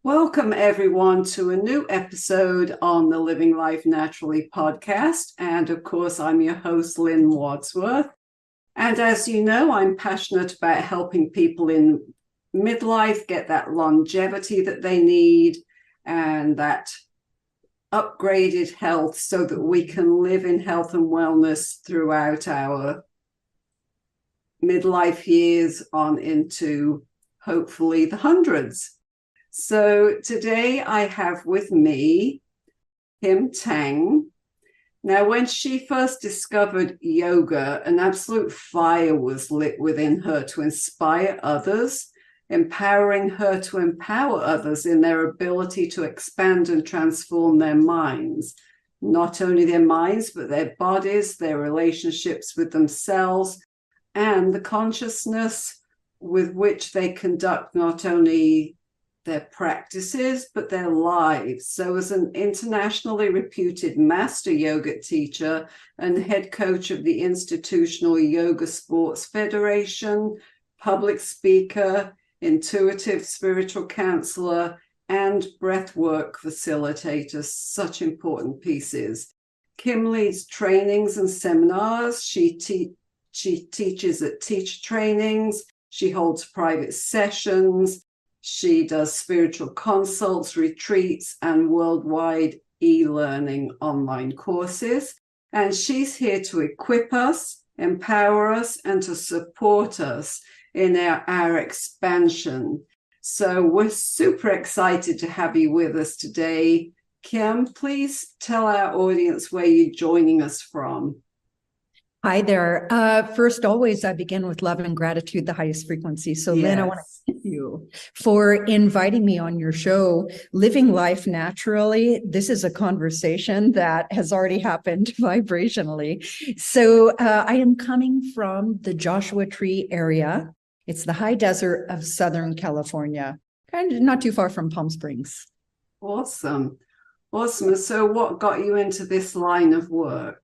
Welcome, everyone, to a new episode on the Living Life Naturally podcast. And of course, I'm your host, Lynne Wadsworth. And as you know, I'm passionate about helping people in midlife get that longevity that they need and that upgraded health so that we can live in health and wellness throughout our midlife years on into hopefully the hundreds. So today I have with me Kim Tang. Now, when she first discovered yoga, an absolute fire was lit within her to inspire others, empowering her to empower others in their ability to expand and transform their minds. Not only their minds, but their bodies, their relationships with themselves, and the consciousness with which they conduct not only their practices, but their lives. So as an internationally reputed master yoga teacher and head coach of the Institutional Yoga Sports Federation, public speaker, intuitive spiritual counselor, and breathwork facilitator, such important pieces. Kim leads trainings and seminars. She teaches at teacher trainings. She holds private sessions. She does spiritual consults, retreats, and worldwide e-learning online courses. And she's here to equip us, empower us, and to support us in our expansion. So we're super excited to have you with us today. Kim, please tell our audience where you're joining us from. Hi there. First, always, I begin with love and gratitude, the highest frequency. So, yes. Lynn, I want to thank you for inviting me on your show, Living Life Naturally. This is a conversation that has already happened vibrationally. So, I am coming from the Joshua Tree area. It's the high desert of Southern California, kind of not too far from Palm Springs. Awesome. Awesome. So, what got you into this line of work?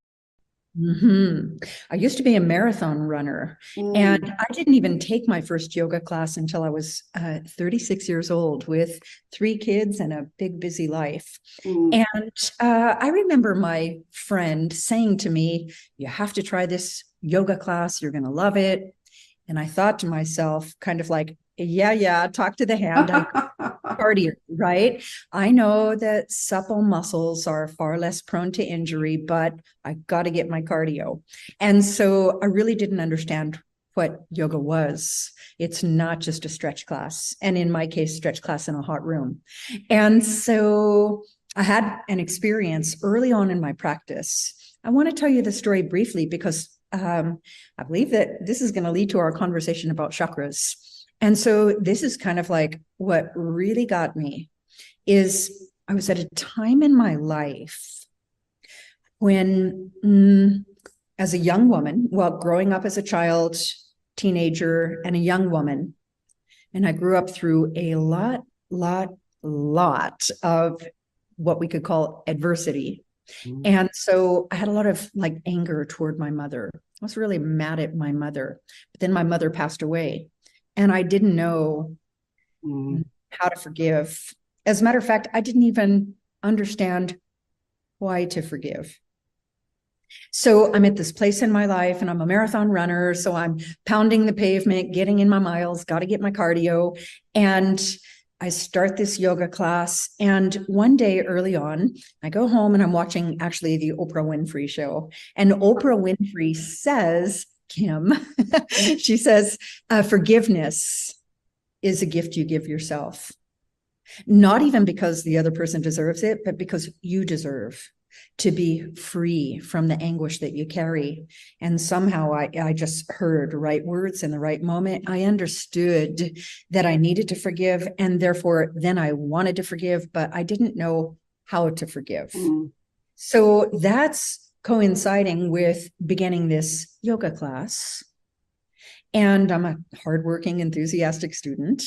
I used to be a marathon runner, and I didn't even take my first yoga class until I was 36 years old with 3 kids and a big, busy life. And I remember my friend saying to me, "You have to try this yoga class. You're going to love it." And I thought to myself, kind of like, yeah, talk to the hand. Cardio, right? I know that supple muscles are far less prone to injury, but I got to get my cardio. And so I really didn't understand what yoga was. It's not just a stretch class. And in my case, stretch class in a hot room. And so I had an experience early on in my practice. I want to tell you the story briefly because I believe that this is going to lead to our conversation about chakras. And so this is kind of like what really got me is I was at a time in my life when, as a young woman, well, growing up as a child, teenager, and a young woman, and I grew up through a lot of what we could call adversity. And so I had a lot of like anger toward my mother. I was really mad at my mother, but then my mother passed away. And I didn't know how to forgive. As a matter of fact, I didn't even understand why to forgive. So I'm at this place in my life and I'm a marathon runner. So I'm pounding the pavement, getting in my miles, got to get my cardio. And I start this yoga class. And one day early on, I go home and I'm watching actually the Oprah Winfrey show. And Oprah Winfrey says, Kim, she says, forgiveness is a gift you give yourself. Not even because the other person deserves it, but because you deserve to be free from the anguish that you carry. And somehow I just heard the right words in the right moment. I understood that I needed to forgive, and therefore then I wanted to forgive, but I didn't know how to forgive. So that's coinciding with beginning this yoga class. And I'm a hardworking, enthusiastic student.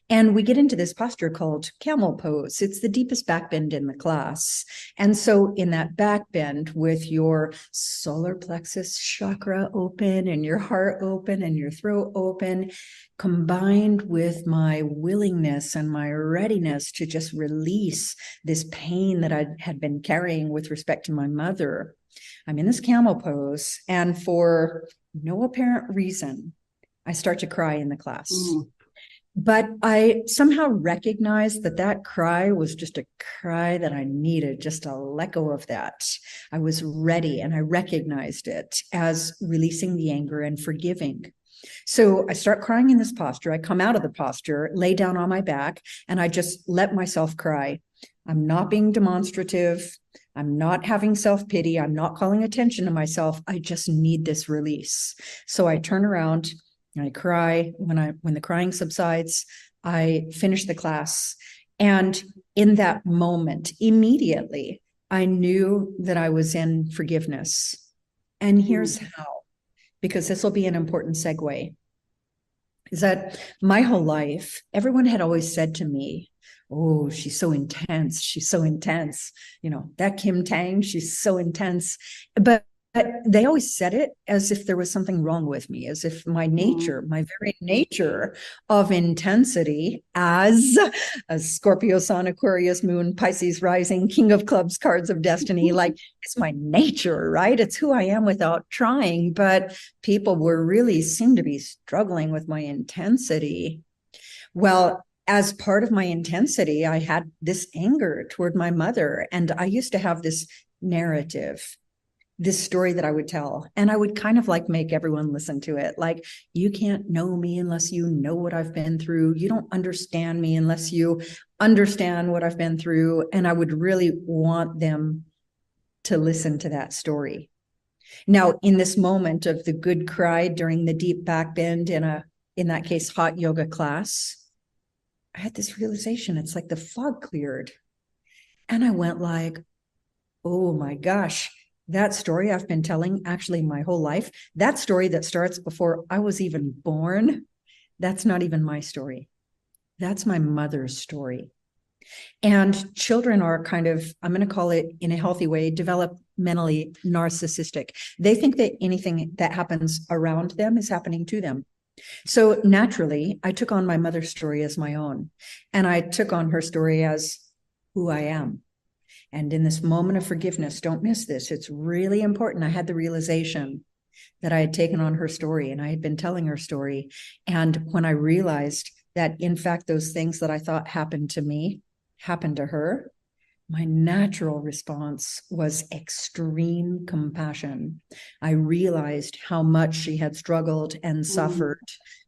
And we get into this posture called camel pose. It's the deepest back bend in the class. And so in that back bend, with your solar plexus chakra open and your heart open and your throat open, combined with my willingness and my readiness to just release this pain that I had been carrying with respect to my mother, I'm in this camel pose. And for no apparent reason, I start to cry in the class. But I somehow recognized that that cry was just a cry that I needed, just to let go of that. I was ready, and I recognized it as releasing the anger and forgiving. So I start crying in this posture. I come out of the posture, lay down on my back, and I just let myself cry. I'm not being demonstrative. I'm not having self-pity. I'm not calling attention to myself. I just need this release. So I turn around, I cry. When the crying subsides, I finish the class. And in that moment, immediately, I knew that I was in forgiveness. And here's how, because this will be an important segue, is that my whole life, everyone had always said to me, oh, she's so intense. She's so intense. You know, that Kim Tang, she's so intense. But they always said it as if there was something wrong with me, as if my nature, my very nature of intensity as a Scorpio Sun, Aquarius Moon, Pisces Rising, King of Clubs, Cards of Destiny, like it's my nature, right? It's who I am without trying. But people seemed to be struggling with my intensity. Well, as part of my intensity, I had this anger toward my mother. And I used to have this narrative, this story that I would tell, and I would kind of like make everyone listen to it. Like, you can't know me unless you know what I've been through. You don't understand me unless you understand what I've been through. And I would really want them to listen to that story. Now, in this moment of the good cry during the deep back bend in that case, hot yoga class, I had this realization. It's like the fog cleared. And I went like, oh my gosh, that story I've been telling actually my whole life, that story that starts before I was even born, that's not even my story. That's my mother's story. And children are kind of, I'm going to call it in a healthy way, developmentally narcissistic. They think that anything that happens around them is happening to them. So naturally, I took on my mother's story as my own, and I took on her story as who I am. And in this moment of forgiveness, don't miss this. It's really important. I had the realization that I had taken on her story and I had been telling her story. And when I realized that, in fact, those things that I thought happened to me happened to her, my natural response was extreme compassion. I realized how much she had struggled and suffered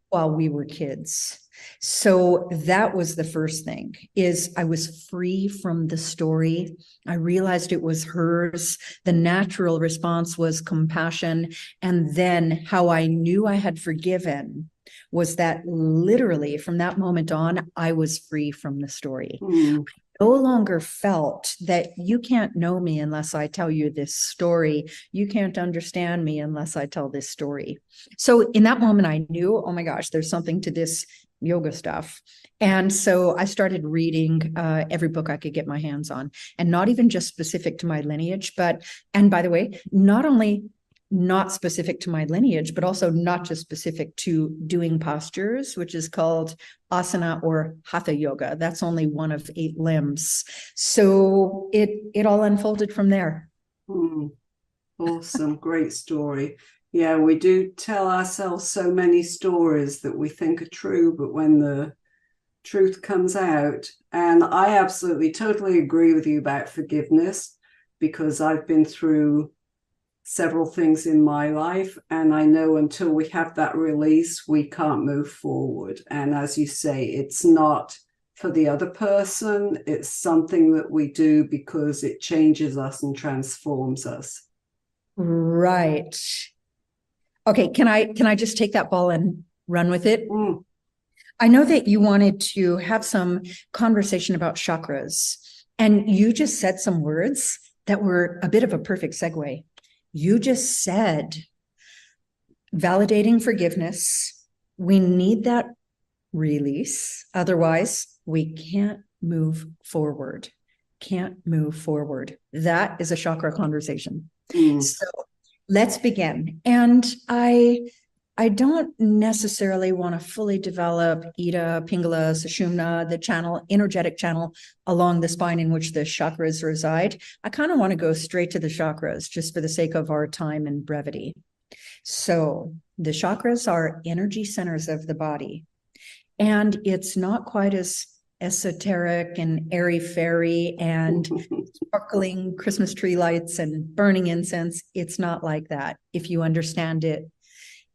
while we were kids. So that was the first thing, is I was free from the story. I realized it was hers. The natural response was compassion. And then how I knew I had forgiven was that literally from that moment on, I was free from the story. No longer felt that you can't know me unless I tell you this story. You can't understand me unless I tell this story. So in that moment, I knew, oh my gosh, there's something to this yoga stuff. And so I started reading every book I could get my hands on, and not even just specific to my lineage, and by the way, not only not specific to my lineage, but also not just specific to doing postures, which is called asana or hatha yoga. That's only one of 8 limbs. So it all unfolded from there. Awesome. Great story. Yeah, we do tell ourselves so many stories that we think are true, but when the truth comes out, and I absolutely totally agree with you about forgiveness, because I've been through several things in my life, and I know until we have that release, we can't move forward. And as you say, it's not for the other person, it's something that we do because it changes us and transforms us. Right. Okay, can I just take that ball and run with it? I know that you wanted to have some conversation about chakras, and you just said some words that were a bit of a perfect segue. You just said validating forgiveness We need that release. Otherwise, we can't move forward. Can't move forward. That is a chakra conversation. So let's begin. And I don't necessarily want to fully develop Ida, Pingala, Sushumna, the channel, energetic channel along the spine in which the chakras reside. I kind of want to go straight to the chakras just for the sake of our time and brevity. So the chakras are energy centers of the body. And it's not quite as esoteric and airy-fairy and sparkling Christmas tree lights and burning incense. It's not like that. If you understand it,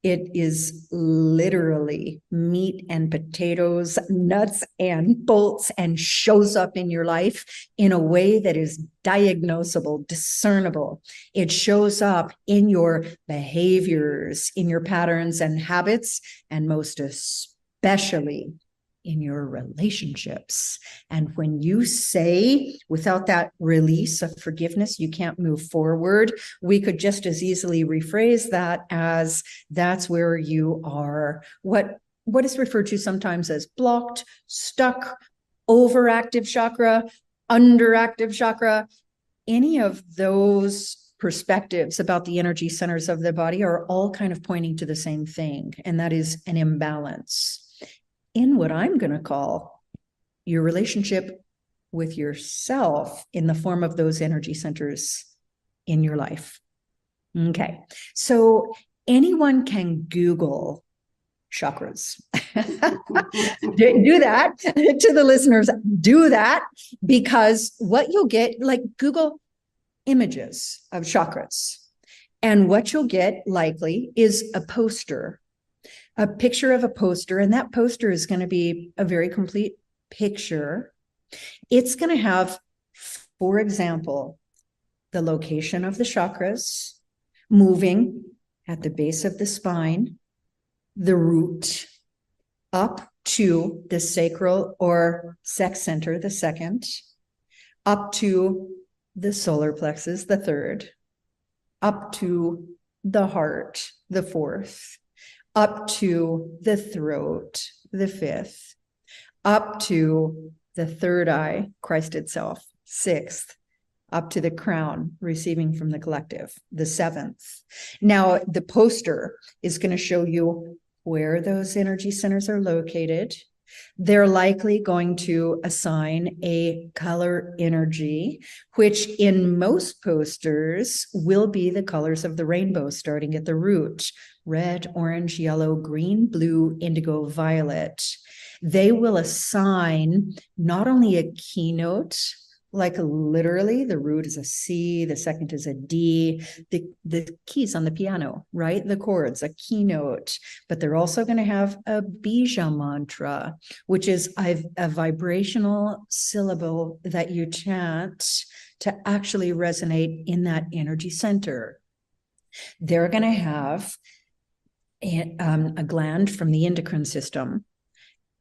it is literally meat and potatoes, nuts and bolts, and shows up in your life in a way that is diagnosable, discernible. It shows up in your behaviors, in your patterns and habits, and most especially in your relationships. And when you say, without that release of forgiveness, you can't move forward, we could just as easily rephrase that as that's where you are, what is referred to sometimes as blocked, stuck, overactive chakra, underactive chakra. Any of those perspectives about the energy centers of the body are all kind of pointing to the same thing, and that is an imbalance in what I'm going to call your relationship with yourself in the form of those energy centers in your life. Okay, so anyone can Google chakras. Do that to the listeners. Do that, because what you'll get, like Google images of chakras, and what you'll get likely is a poster. A picture of a poster, and that poster is going to be a very complete picture. It's going to have, for example, the location of the chakras moving at the base of the spine, the root up to the sacral or sex center, the second, up to the solar plexus, the third, up to the heart, the fourth, up to the throat, the fifth, up to the third eye, Christ itself, sixth, up to the crown, receiving from the collective, the seventh. Now, the poster is going to show you where those energy centers are located. They're likely going to assign a color energy, which in most posters will be the colors of the rainbow, starting at the root: red, orange, yellow, green, blue, indigo, violet. They will assign not only a keynote, like literally the root is a C, the second is a D, the keys on the piano, right? The chords, a keynote, but they're also going to have a bija mantra, which is a vibrational syllable that you chant to actually resonate in that energy center. They're going to have a gland from the endocrine system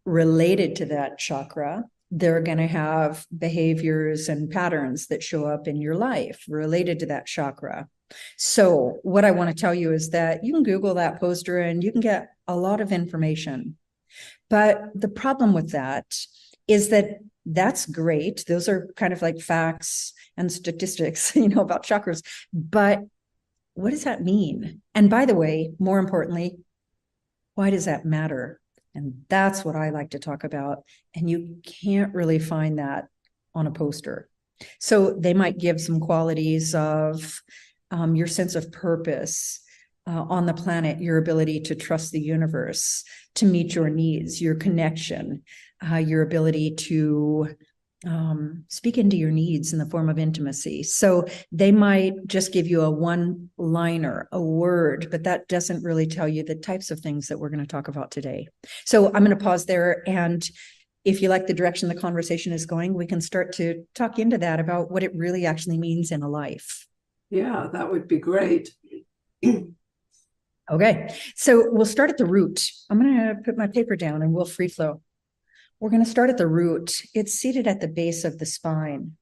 related to that chakra. They're going to have behaviors and patterns that show up in your life related to that chakra. So what I want to tell you is that you can Google that poster and you can get a lot of information. But the problem with that is that that's great. Those are kind of like facts and statistics, about chakras. But what does that mean? And by the way, more importantly, why does that matter? And that's what I like to talk about. And you can't really find that on a poster. So they might give some qualities of your sense of purpose on the planet, your ability to trust the universe, to meet your needs, your connection, your ability to speak into your needs in the form of intimacy. So they might just give you a one-liner, a word, but that doesn't really tell you the types of things that we're going to talk about today. So I'm going to pause there. And if you like the direction the conversation is going, we can start to talk into that about what it really actually means in a life. Yeah, that would be great. Okay, so we'll start at the root. I'm going to put my paper down and we'll free flow. We're going to start at the root. It's seated at the base of the spine.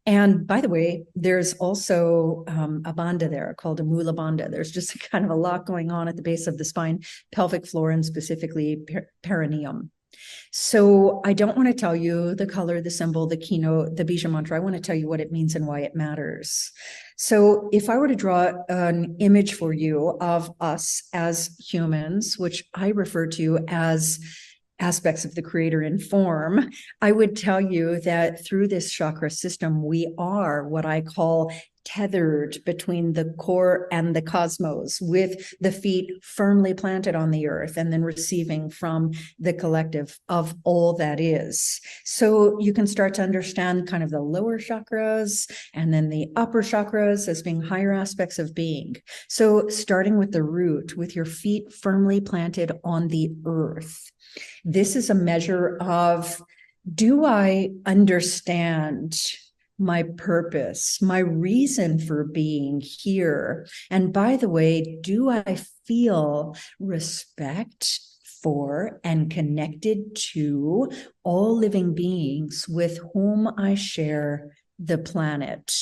And by the way, there's also a bandha there called a mula bandha. There's just kind of a lot going on at the base of the spine, pelvic floor, and specifically perineum. So I don't want to tell you the color, the symbol, the keynote, the bija mantra. I want to tell you what it means and why it matters. So if I were to draw an image for you of us as humans, which I refer to as aspects of the creator in form, I would tell you that through this chakra system, we are what I call tethered between the core and the cosmos, with the feet firmly planted on the earth and then receiving from the collective of all that is. So you can start to understand kind of the lower chakras and then the upper chakras as being higher aspects of being. So starting with the root, with your feet firmly planted on the earth. This is a measure of, do I understand my purpose, my reason for being here? And by the way, do I feel respect for and connected to all living beings with whom I share the planet?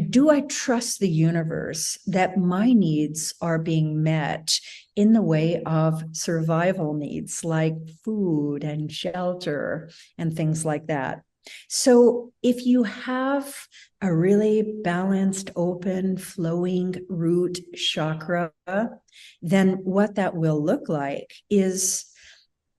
Do I trust the universe that my needs are being met in the way of survival needs like food and shelter and things like that? So if you have a really balanced, open, flowing root chakra, then what that will look like is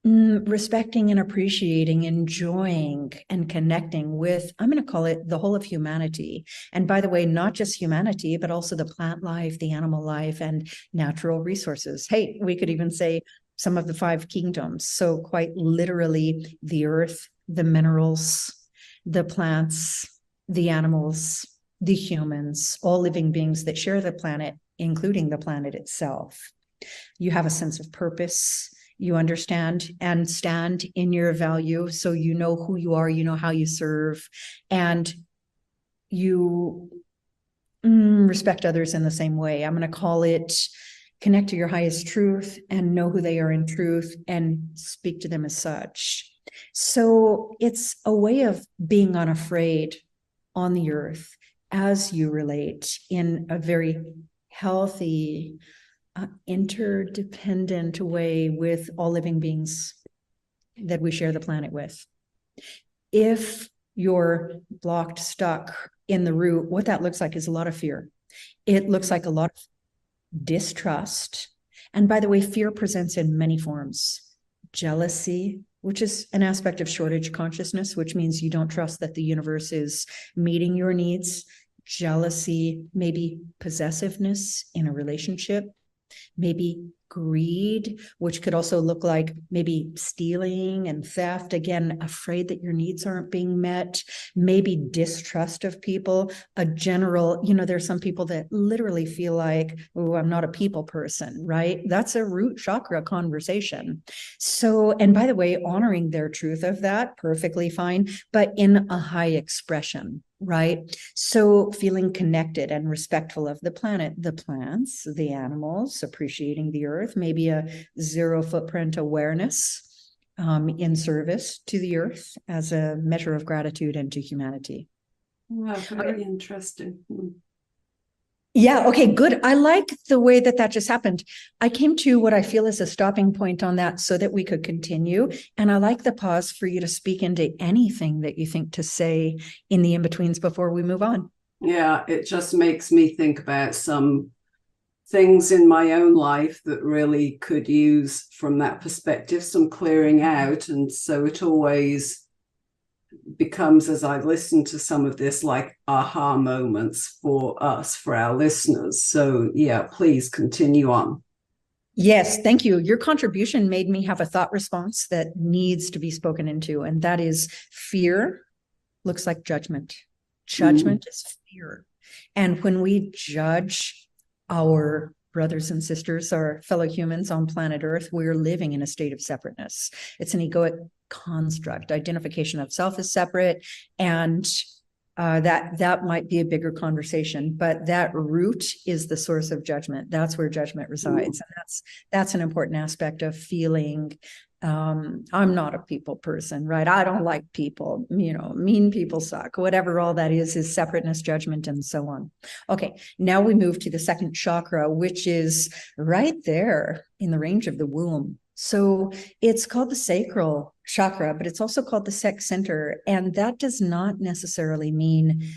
respecting and appreciating, enjoying and connecting with, I'm going to call it the whole of humanity. And by the way, not just humanity, but also the plant life, the animal life, and natural resources. Hey, we could even say some of the 5 kingdoms. So quite literally the earth, the minerals, the plants, the animals, the humans, all living beings that share the planet, including the planet itself. You have a sense of purpose. You understand and stand in your value. So you know who you are, you know how you serve, and you respect others in the same way. I'm going to call it connect to your highest truth and know who they are in truth and speak to them as such. So it's a way of being unafraid on the earth as you relate in a very healthy, interdependent way with all living beings that we share the planet with. If you're blocked, stuck in the root, what that looks like is a lot of fear. It looks like a lot of distrust. And by the way, fear presents in many forms. Jealousy, which is an aspect of shortage consciousness, which means you don't trust that the universe is meeting your needs. Jealousy, maybe possessiveness in a relationship, maybe greed, which could also look like maybe stealing and theft, again, afraid that your needs aren't being met, maybe distrust of people, a general, there's some people that literally feel like, oh, I'm not a people person, right? That's a root chakra conversation. So, and by the way, honoring their truth of that, perfectly fine, but in a high expression. Right. So feeling connected and respectful of the planet, the plants, the animals, appreciating the earth, maybe a 0 footprint awareness in service to the earth as a measure of gratitude and to humanity. Wow, very interesting. Yeah. Okay, good. I like the way that just happened. I came to what I feel is a stopping point on that so that we could continue. And I like the pause for you to speak into anything that you think to say in the in-betweens before we move on. Yeah, it just makes me think about some things in my own life that really could use, from that perspective, some clearing out. And so it always becomes, as I listen to some of this, like aha moments for us, for our listeners. So yeah, please continue on. Yes, thank you. Your contribution made me have a thought response that needs to be spoken into, and that is fear looks like judgment. Judgment is fear. And when we judge our brothers and sisters, our fellow humans on planet Earth, we're living in a state of separateness. It's an egoic construct. Identification of self as separate, and that might be a bigger conversation, but that root is the source of judgment. That's where judgment resides. And that's an important aspect of feeling I'm not a people person, right? I don't like people, mean people suck, whatever all that is separateness, judgment, and so on. Okay, now we move to the second chakra, which is right there in the range of the womb. So it's called the sacral chakra, but it's also called the sex center. And that does not necessarily mean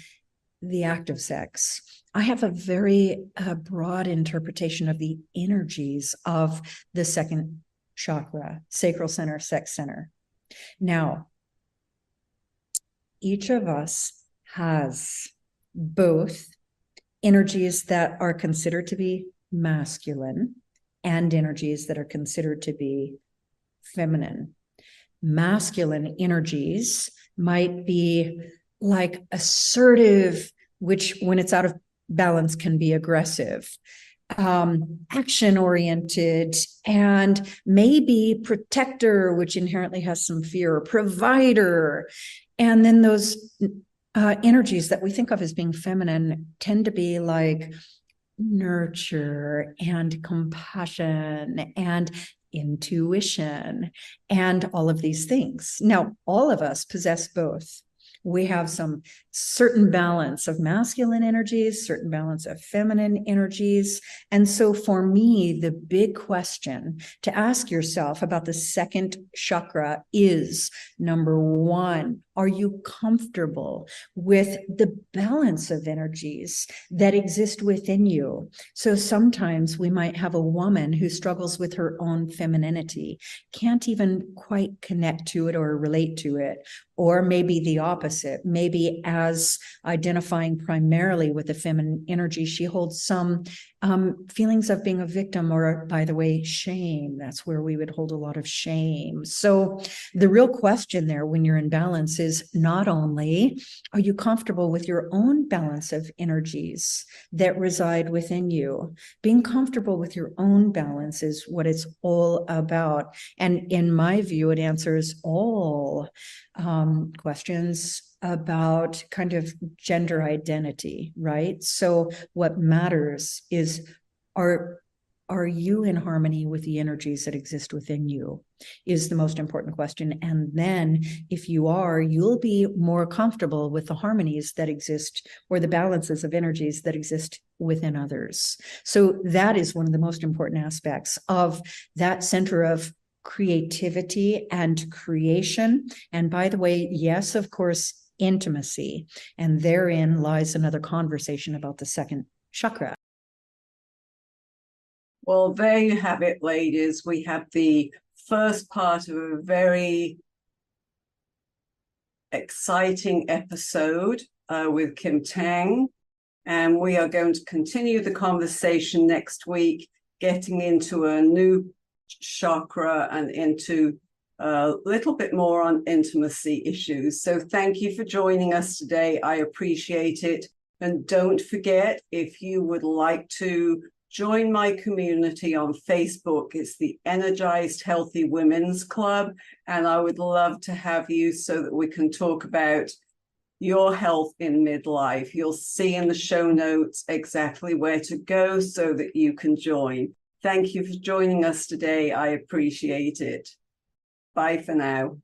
the act of sex. I have a very broad interpretation of the energies of the second chakra, sacral center, sex center. Now, each of us has both energies that are considered to be masculine and energies that are considered to be feminine. Masculine energies might be like assertive, which when it's out of balance can be aggressive, action oriented, and maybe protector, which inherently has some fear, provider. And then those energies that we think of as being feminine tend to be like nurture and compassion and intuition and all of these things. Now, all of us possess both. We have some certain balance of masculine energies, certain balance of feminine energies. And so for me, the big question to ask yourself about the second chakra is, number one, are you comfortable with the balance of energies that exist within you? So sometimes we might have a woman who struggles with her own femininity, can't even quite connect to it or relate to it, or maybe the opposite. Maybe as identifying primarily with the feminine energy, she holds some feelings of being a victim, or, by the way, shame. That's where we would hold a lot of shame. So the real question there when you're in balance is not only are you comfortable with your own balance of energies that reside within you, being comfortable with your own balance is what it's all about. And in my view, it answers all questions about kind of gender identity, right? So what matters is, are you in harmony with the energies that exist within you is the most important question. And then if you are, you'll be more comfortable with the harmonies that exist, or the balances of energies that exist within others. So that is one of the most important aspects of that center of creativity and creation. And by the way, yes, of course, intimacy. And therein lies another conversation about the second chakra. Well, there you have it, ladies. We have the first part of a very exciting episode with Kim Tang. And we are going to continue the conversation next week, getting into a new chakra and into a little bit more on intimacy issues. So thank you for joining us today. I appreciate it. And don't forget, if you would like to join my community on Facebook, it's the Energized Healthy Women's Club. And I would love to have you so that we can talk about your health in midlife. You'll see in the show notes exactly where to go so that you can join. Thank you for joining us today. I appreciate it. Bye for now.